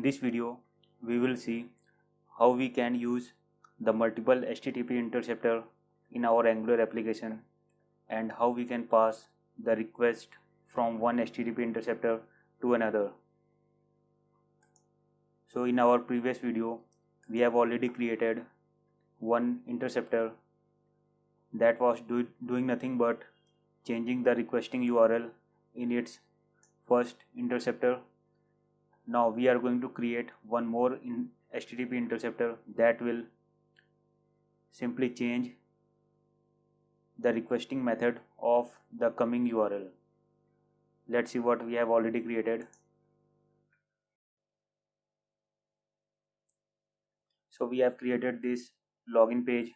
this video, we will see how we can use the multiple HTTP interceptor in our Angular application and how we can pass the request from one HTTP interceptor to another. So in our previous video, we have already created one interceptor that was doing nothing but changing the requesting URL in its first interceptor. Now we are going to create one more HTTP interceptor that will simply change the requesting method of the coming URL. Let's see what we have already created. So we have created this login page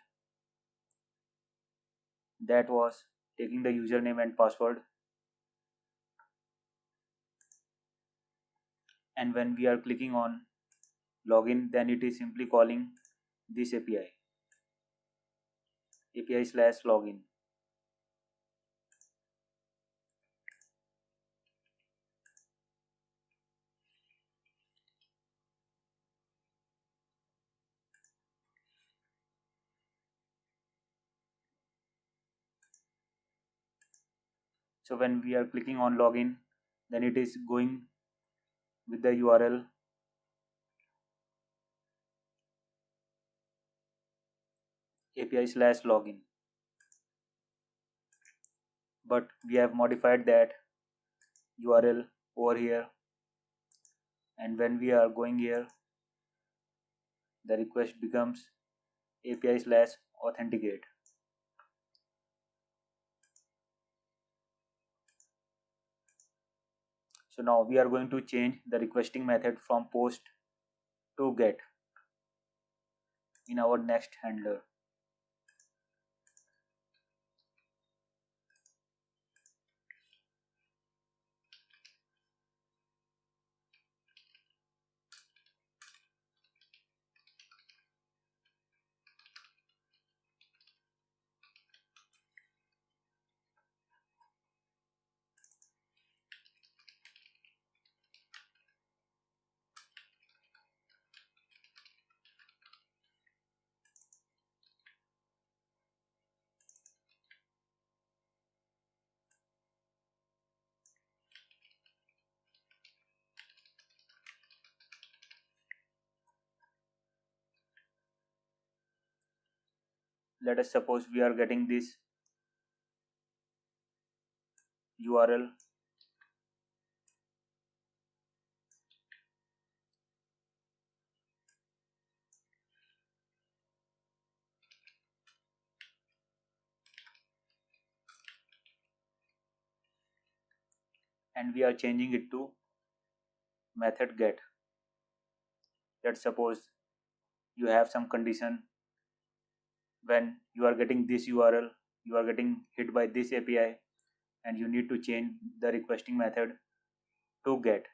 that was taking the username and password, and when we are clicking on login, then it is simply calling this API/login. So when we are clicking on login, then it is going with the URL API/login, but we have modified that URL over here, and when we are going here, the request becomes API/authenticate. So now we are going to change the requesting method from post to get in our next handler. Let us suppose we are getting this URL and we are changing it to method get. Let's suppose you have some condition when you are getting this URL, you are getting hit by this API, and you need to change the requesting method to get.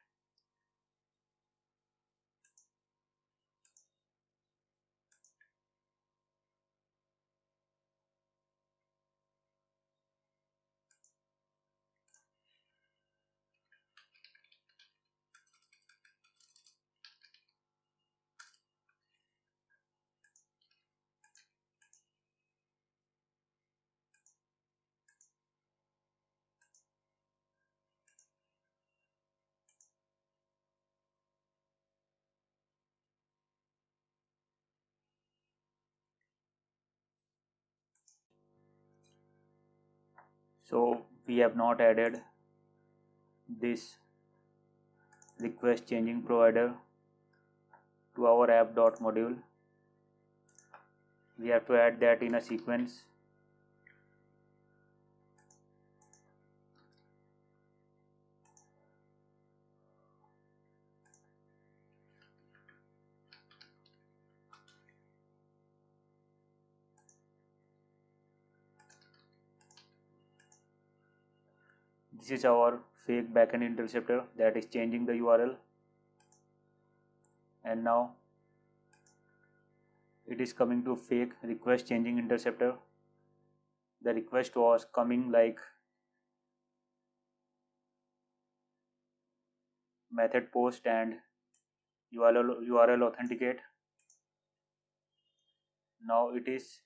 So we have not added this request changing provider to our app.module. We have to add that in a sequence. This is our fake backend interceptor that is changing the URL, and now it is coming to fake request changing interceptor. The request was coming like method post and URL authenticate. Now it is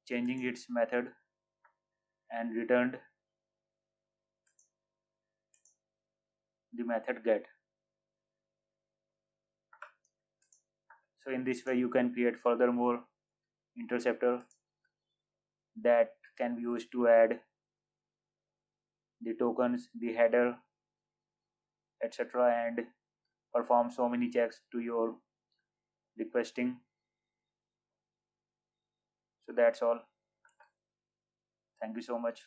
changing its method and returned the method get. So in this way you can create furthermore interceptor that can be used to add the tokens, the header, etc., and perform so many checks to your requesting. So that's all. Thank you so much.